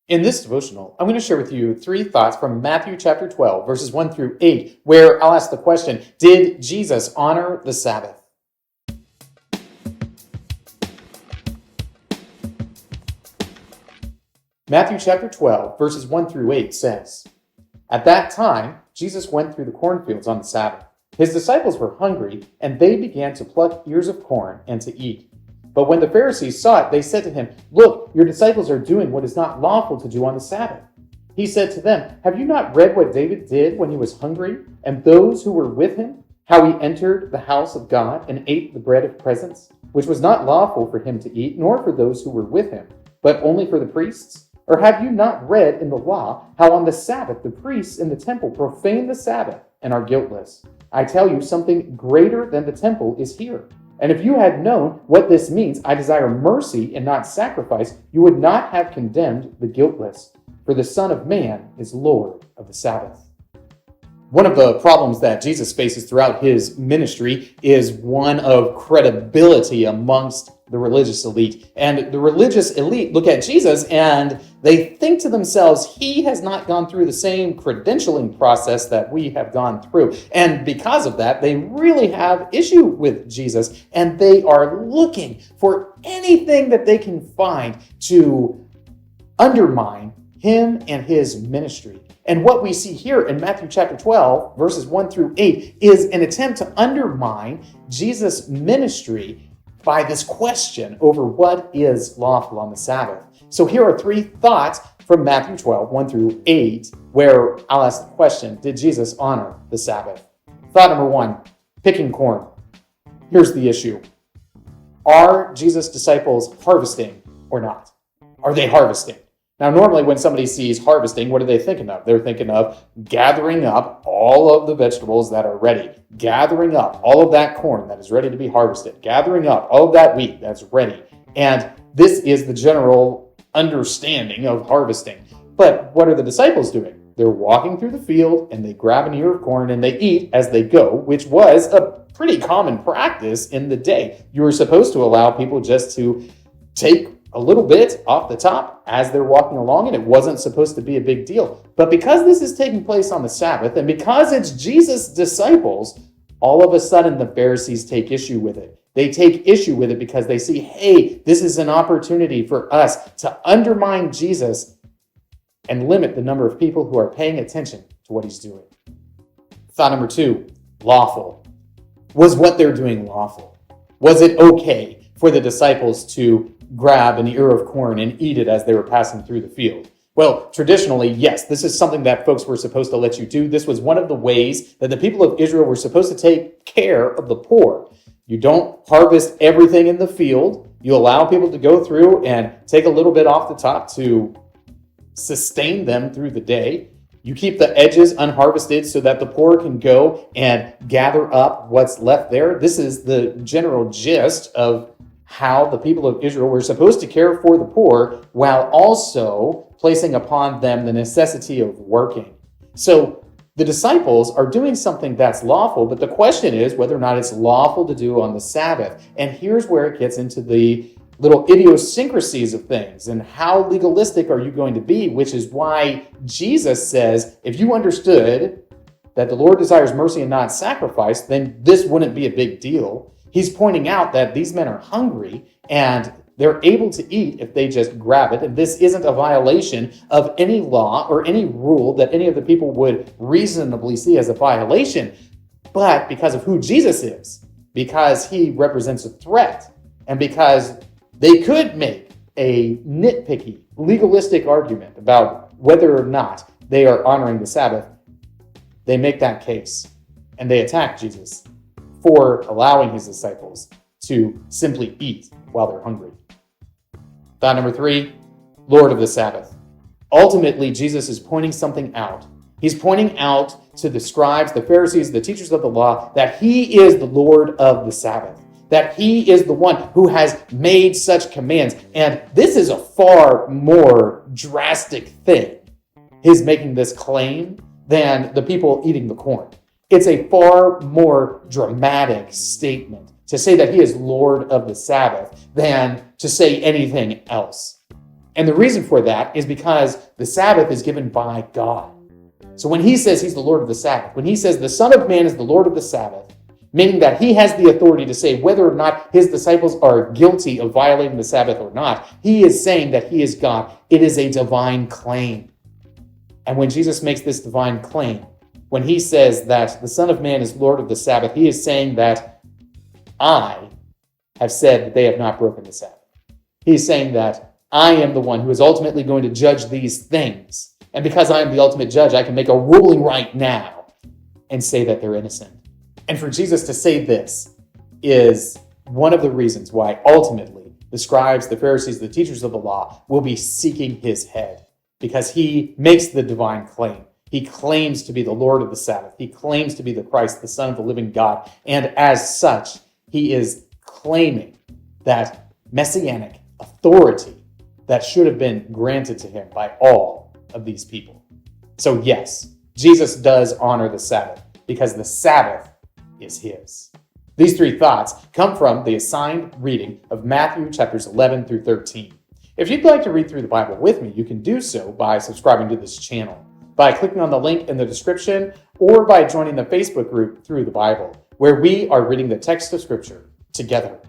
In this devotional, I'm going to share with you 3 thoughts from Matthew chapter 12, verses 1 through 8, where I'll ask the question, did Jesus honor the Sabbath? Matthew chapter 12, verses 1 through 8 says, "At that time, Jesus went through the cornfields on the Sabbath. His disciples were hungry, and they began to pluck ears of corn and to eat. But when the Pharisees saw it, they said to him, 'Look, your disciples are doing what is not lawful to do on the Sabbath.' He said to them, 'Have you not read what David did when he was hungry, and those who were with him, how he entered the house of God and ate the bread of presence, which was not lawful for him to eat, nor for those who were with him, but only for the priests? Or have you not read in the law how on the Sabbath the priests in the temple profane the Sabbath and are guiltless? I tell you, something greater than the temple is here. And if you had known what this means, I desire mercy and not sacrifice, you would not have condemned the guiltless. For the Son of Man is Lord of the Sabbath." One of the problems that Jesus faces throughout his ministry is one of credibility amongst the religious elite. And the religious elite look at Jesus and they think to themselves, he has not gone through the same credentialing process that we have gone through. And because of that, they really have issue with Jesus, and they are looking for anything that they can find to undermine him and his ministry. And what we see here in Matthew chapter 12, verses 1 through 8, is an attempt to undermine Jesus' ministry by this question over what is lawful on the Sabbath. So here are 3 thoughts from Matthew 12, 1 through 8, where I'll ask the question, did Jesus honor the Sabbath? Thought number 1, picking corn. Here's the issue. Are Jesus' disciples harvesting or not? Are they harvesting? Now, normally when somebody sees harvesting, what are they thinking of? They're thinking of gathering up all of the vegetables that are ready, gathering up all of that corn that is ready to be harvested, gathering up all of that wheat that's ready. And this is the general understanding of harvesting. But what are the disciples doing? They're walking through the field and they grab an ear of corn and they eat as they go, which was a pretty common practice in the day. You were supposed to allow people just to take a little bit off the top as they're walking along, and it wasn't supposed to be a big deal. But because this is taking place on the Sabbath, and because it's Jesus' disciples, all of a sudden the Pharisees take issue with it. They take issue with it because they see, hey, this is an opportunity for us to undermine Jesus and limit the number of people who are paying attention to what he's doing. Thought number 2, lawful. Was what they're doing lawful? Was it okay for the disciples to grab an ear of corn and eat it as they were passing through the field? Well, traditionally, yes, this is something that folks were supposed to let you do. This was one of the ways that the people of Israel were supposed to take care of the poor. You don't harvest everything in the field. You allow people to go through and take a little bit off the top to sustain them through the day. You keep the edges unharvested so that the poor can go and gather up what's left there. This is the general gist of how the people of Israel were supposed to care for the poor while also placing upon them the necessity of working. So the disciples are doing something that's lawful, but the question is whether or not it's lawful to do on the Sabbath. And here's where it gets into the little idiosyncrasies of things and how legalistic are you going to be, which is why Jesus says, if you understood that the Lord desires mercy and not sacrifice, then this wouldn't be a big deal. He's pointing out that these men are hungry and they're able to eat if they just grab it. And this isn't a violation of any law or any rule that any of the people would reasonably see as a violation. But because of who Jesus is, because he represents a threat, and because they could make a nitpicky, legalistic argument about whether or not they are honoring the Sabbath, they make that case and they attack Jesus for allowing his disciples to simply eat while they're hungry. Thought number 3, Lord of the Sabbath. Ultimately, Jesus is pointing something out. He's pointing out to the scribes, the Pharisees, the teachers of the law, that he is the Lord of the Sabbath, that he is the one who has made such commands. And this is a far more drastic thing, his making this claim, than the people eating the corn. It's a far more dramatic statement to say that he is Lord of the Sabbath than to say anything else. And the reason for that is because the Sabbath is given by God. So when he says he's the Lord of the Sabbath, when he says the Son of Man is the Lord of the Sabbath, meaning that he has the authority to say whether or not his disciples are guilty of violating the Sabbath or not, he is saying that he is God. It is a divine claim. And when Jesus makes this divine claim, when he says that the Son of Man is Lord of the Sabbath, he is saying that I have said that they have not broken the Sabbath. He is saying that I am the one who is ultimately going to judge these things. And because I am the ultimate judge, I can make a ruling right now and say that they're innocent. And for Jesus to say this is one of the reasons why ultimately the scribes, the Pharisees, the teachers of the law will be seeking his head, because he makes the divine claim. He claims to be the Lord of the Sabbath. He claims to be the Christ, the Son of the living God. And as such, he is claiming that messianic authority that should have been granted to him by all of these people. So yes, Jesus does honor the Sabbath because the Sabbath is his. These three thoughts come from the assigned reading of Matthew chapters 11 through 13. If you'd like to read through the Bible with me, you can do so by subscribing to this channel, by clicking on the link in the description, or by joining the Facebook group Through the Bible, where we are reading the text of Scripture together.